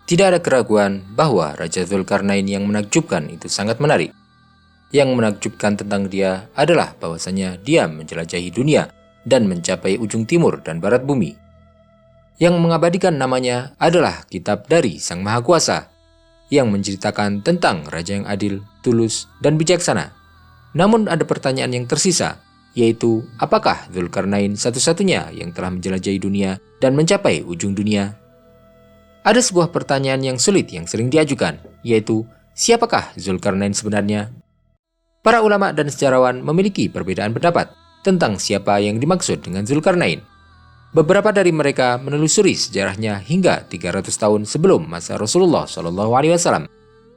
Tidak ada keraguan bahwa Raja Dzulkarnain yang menakjubkan itu sangat menarik. Yang menakjubkan tentang dia adalah bahwasanya dia menjelajahi dunia dan mencapai ujung timur dan barat bumi. Yang mengabadikan namanya adalah kitab dari Sang Maha Kuasa, yang menceritakan tentang raja yang adil, tulus, dan bijaksana. Namun ada pertanyaan yang tersisa, yaitu apakah Dzulkarnain satu-satunya yang telah menjelajahi dunia dan mencapai ujung dunia? Ada sebuah pertanyaan yang sulit yang sering diajukan, yaitu siapakah Dzulkarnain sebenarnya? Para ulama dan sejarawan memiliki perbedaan pendapat tentang siapa yang dimaksud dengan Dzulkarnain. Beberapa dari mereka menelusuri sejarahnya hingga 300 tahun sebelum masa Rasulullah SAW,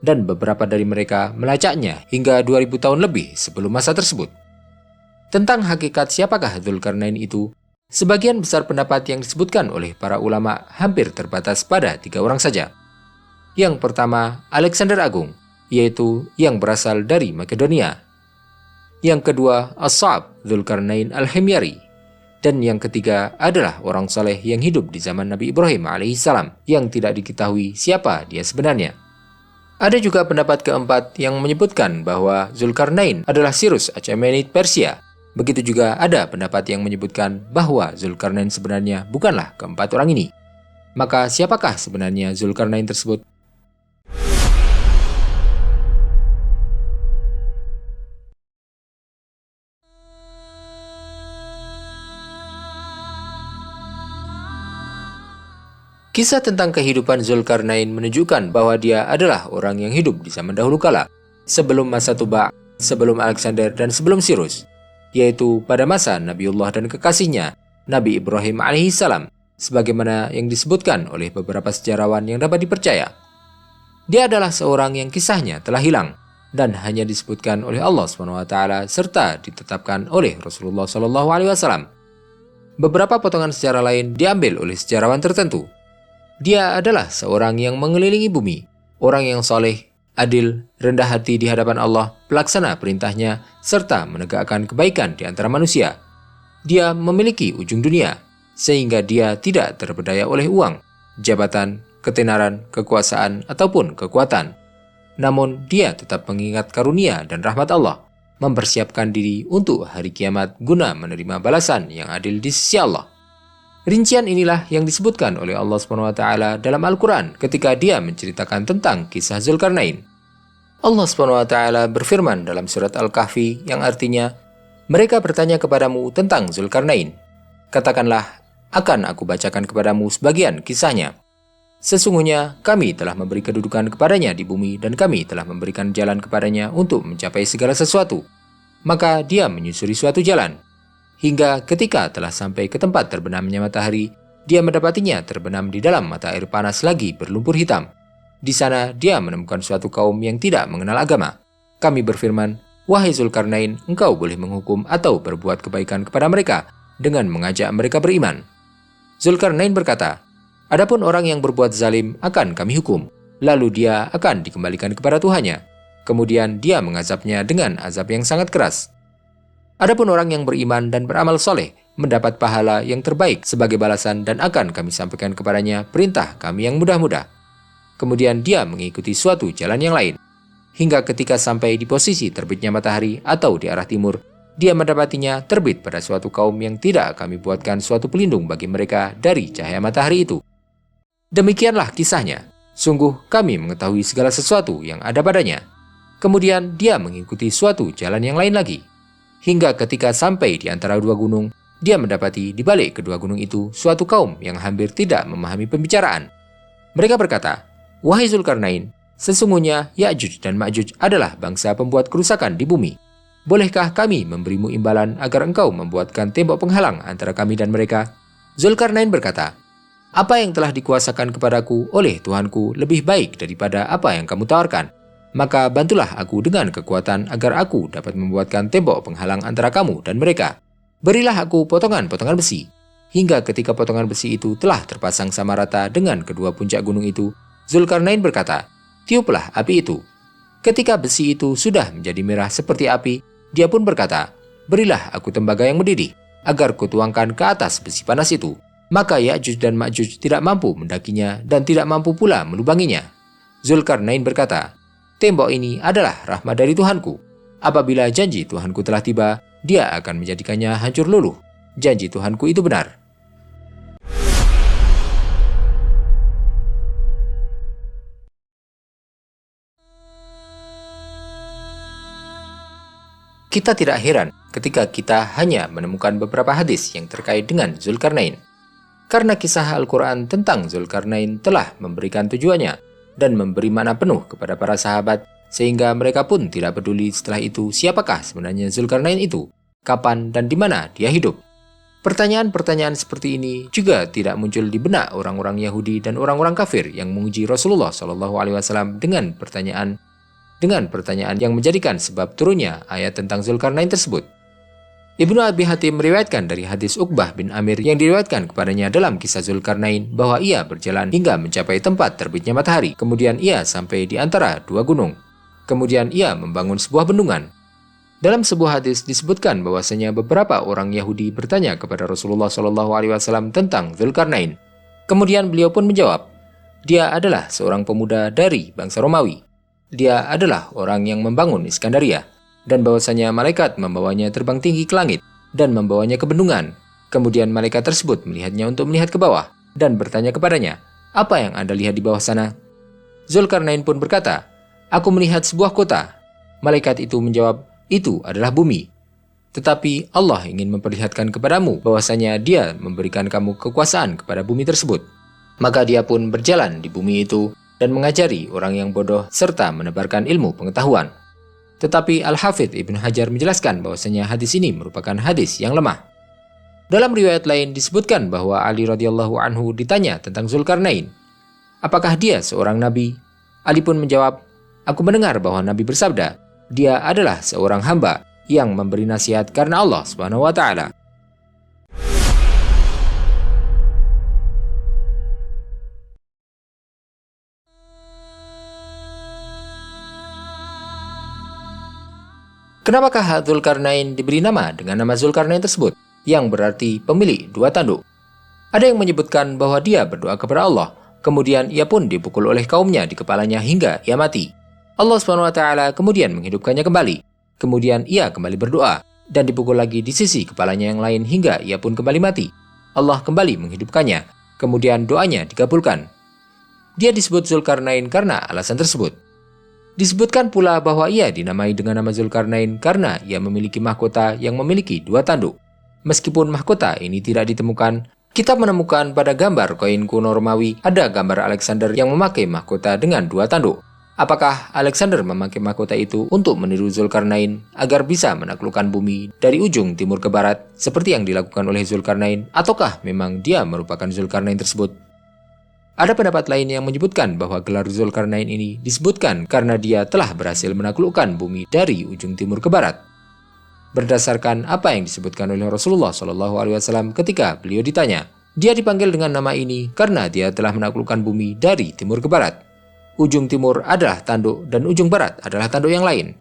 dan beberapa dari mereka melacaknya hingga 2000 tahun lebih sebelum masa tersebut. Tentang hakikat siapakah Dzulkarnain itu, sebagian besar pendapat yang disebutkan oleh para ulama hampir terbatas pada 3 orang saja. Yang pertama, Alexander Agung, yaitu yang berasal dari Makedonia. Yang kedua, As-Sa'b Dzulkarnain Al-Himyari. Dan yang ketiga adalah orang saleh yang hidup di zaman Nabi Ibrahim alaihissalam yang tidak diketahui siapa dia sebenarnya. Ada juga pendapat keempat yang menyebutkan bahwa Dzulkarnain adalah Cyrus Achaemenid Persia. Begitu juga ada pendapat yang menyebutkan bahwa Dzulkarnain sebenarnya bukanlah keempat orang ini. Maka siapakah sebenarnya Dzulkarnain tersebut? Kisah tentang kehidupan Dzulkarnain menunjukkan bahwa dia adalah orang yang hidup di zaman dahulu kala, sebelum masa Tuba', sebelum Alexander, dan sebelum Cyrus, yaitu pada masa Nabiullah dan kekasihnya, Nabi Ibrahim alaihissalam, sebagaimana yang disebutkan oleh beberapa sejarawan yang dapat dipercaya. Dia adalah seorang yang kisahnya telah hilang, dan hanya disebutkan oleh Allah SWT serta ditetapkan oleh Rasulullah SAW. Beberapa potongan sejarah lain diambil oleh sejarawan tertentu. Dia adalah seorang yang mengelilingi bumi, orang yang soleh, adil, rendah hati di hadapan Allah, pelaksana perintahnya, serta menegakkan kebaikan di antara manusia. Dia memiliki ujung dunia, sehingga dia tidak terpedaya oleh uang, jabatan, ketenaran, kekuasaan, ataupun kekuatan. Namun dia tetap mengingat karunia dan rahmat Allah, mempersiapkan diri untuk hari kiamat guna menerima balasan yang adil di sisi Allah. Rincian inilah yang disebutkan oleh Allah SWT dalam Al-Quran ketika dia menceritakan tentang kisah Dzulkarnain. Allah SWT berfirman dalam surat Al-Kahfi yang artinya, mereka bertanya kepadamu tentang Dzulkarnain. Katakanlah, akan aku bacakan kepadamu sebagian kisahnya. Sesungguhnya kami telah memberi kedudukan kepadanya di bumi dan kami telah memberikan jalan kepadanya untuk mencapai segala sesuatu. Maka dia menyusuri suatu jalan. Hingga ketika telah sampai ke tempat terbenamnya matahari, dia mendapatinya terbenam di dalam mata air panas lagi berlumpur hitam. Di sana dia menemukan suatu kaum yang tidak mengenal agama. Kami berfirman, wahai Dzulkarnain, engkau boleh menghukum atau berbuat kebaikan kepada mereka dengan mengajak mereka beriman. Dzulkarnain berkata, adapun orang yang berbuat zalim akan kami hukum, lalu dia akan dikembalikan kepada Tuhannya. Kemudian dia mengazabnya dengan azab yang sangat keras. Adapun orang yang beriman dan beramal soleh mendapat pahala yang terbaik sebagai balasan dan akan kami sampaikan kepadanya perintah kami yang mudah-mudah. Kemudian dia mengikuti suatu jalan yang lain. Hingga ketika sampai di posisi terbitnya matahari atau di arah timur, dia mendapatinya terbit pada suatu kaum yang tidak kami buatkan suatu pelindung bagi mereka dari cahaya matahari itu. Demikianlah kisahnya. Sungguh kami mengetahui segala sesuatu yang ada padanya. Kemudian dia mengikuti suatu jalan yang lain lagi. Hingga ketika sampai di antara dua gunung, dia mendapati di balik kedua gunung itu suatu kaum yang hampir tidak memahami pembicaraan. Mereka berkata, wahai Dzulkarnain, sesungguhnya Ya'juj dan Ma'juj adalah bangsa pembuat kerusakan di bumi. Bolehkah kami memberimu imbalan agar engkau membuatkan tembok penghalang antara kami dan mereka? Dzulkarnain berkata, apa yang telah dikuasakan kepadaku oleh Tuhanku lebih baik daripada apa yang kamu tawarkan. Maka bantulah aku dengan kekuatan agar aku dapat membuatkan tembok penghalang antara kamu dan mereka. Berilah aku potongan-potongan besi. Hingga ketika potongan besi itu telah terpasang sama rata dengan kedua puncak gunung itu, Dzulkarnain berkata, tiuplah api itu. Ketika besi itu sudah menjadi merah seperti api, dia pun berkata, berilah aku tembaga yang mendidih, agar kutuangkan ke atas besi panas itu. maka Ya'juj dan Ma'juj tidak mampu mendakinya dan tidak mampu pula melubanginya. Zulkarnain berkata, tembok ini adalah rahmat dari Tuhanku. Apabila janji Tuhanku telah tiba, dia akan menjadikannya hancur luluh. Janji Tuhanku itu benar. Kita tidak heran ketika kita hanya menemukan beberapa hadis yang terkait dengan Zulkarnain. Karena kisah Al-Quran tentang Zulkarnain telah memberikan tujuannya dan memberi makna penuh kepada para sahabat, sehingga mereka pun tidak peduli setelah itu siapakah sebenarnya Zulkarnain itu, kapan dan di mana dia hidup. Pertanyaan-pertanyaan seperti ini juga tidak muncul di benak orang-orang Yahudi dan orang-orang kafir yang menguji Rasulullah SAW dengan pertanyaan yang menjadikan sebab turunnya ayat tentang Zulkarnain tersebut. Ibnu Abi Hatim meriwayatkan dari hadis Uqbah bin Amir yang diriwayatkan kepadanya dalam kisah Zulkarnain bahwa ia berjalan hingga mencapai tempat terbitnya matahari. Kemudian ia sampai di antara dua gunung. Kemudian ia membangun sebuah bendungan. Dalam sebuah hadis disebutkan bahwasanya beberapa orang Yahudi bertanya kepada Rasulullah SAW tentang Zulkarnain. Kemudian beliau pun menjawab, dia adalah seorang pemuda dari bangsa Romawi. Dia adalah orang yang membangun Iskandaria, dan bahwasanya malaikat membawanya terbang tinggi ke langit dan membawanya ke bendungan. Kemudian malaikat tersebut melihatnya untuk melihat ke bawah dan bertanya kepadanya, apa yang Anda lihat di bawah sana? Zulkarnain pun berkata, aku melihat sebuah kota. Malaikat itu menjawab, itu adalah bumi. Tetapi Allah ingin memperlihatkan kepadamu bahwasanya dia memberikan kamu kekuasaan kepada bumi tersebut. Maka dia pun berjalan di bumi itu dan mengajari orang yang bodoh serta menebarkan ilmu pengetahuan. Tetapi Al-Hafidh Ibnu Hajar menjelaskan bahwasanya hadis ini merupakan hadis yang lemah. Dalam riwayat lain disebutkan bahwa Ali radhiyallahu anhu ditanya tentang Zulkarnain, apakah dia seorang nabi? Ali pun menjawab, aku mendengar bahwa Nabi bersabda, dia adalah seorang hamba yang memberi nasihat karena Allah Subhanahu wa taala. Kenapakah Zulkarnain diberi nama dengan nama Zulkarnain tersebut, yang berarti pemilik dua tanduk? Ada yang menyebutkan bahwa dia berdoa kepada Allah, kemudian ia pun dipukul oleh kaumnya di kepalanya hingga ia mati. Allah SWT kemudian menghidupkannya kembali, kemudian ia kembali berdoa, dan dipukul lagi di sisi kepalanya yang lain hingga ia pun kembali mati. Allah kembali menghidupkannya, kemudian doanya dikabulkan. Dia disebut Zulkarnain karena alasan tersebut. Disebutkan pula bahwa ia dinamai dengan nama Zulkarnain karena ia memiliki mahkota yang memiliki dua tanduk. Meskipun mahkota ini tidak ditemukan, kita menemukan pada gambar koin kuno Romawi ada gambar Alexander yang memakai mahkota dengan dua tanduk. Apakah Alexander memakai mahkota itu untuk meniru Zulkarnain agar bisa menaklukkan bumi dari ujung timur ke barat seperti yang dilakukan oleh Zulkarnain, ataukah memang dia merupakan Zulkarnain tersebut? Ada pendapat lain yang menyebutkan bahwa gelar Zulkarnain ini disebutkan karena dia telah berhasil menaklukkan bumi dari ujung timur ke barat. Berdasarkan apa yang disebutkan oleh Rasulullah SAW ketika beliau ditanya, dia dipanggil dengan nama ini karena dia telah menaklukkan bumi dari timur ke barat. Ujung timur adalah tanduk dan ujung barat adalah tanduk yang lain.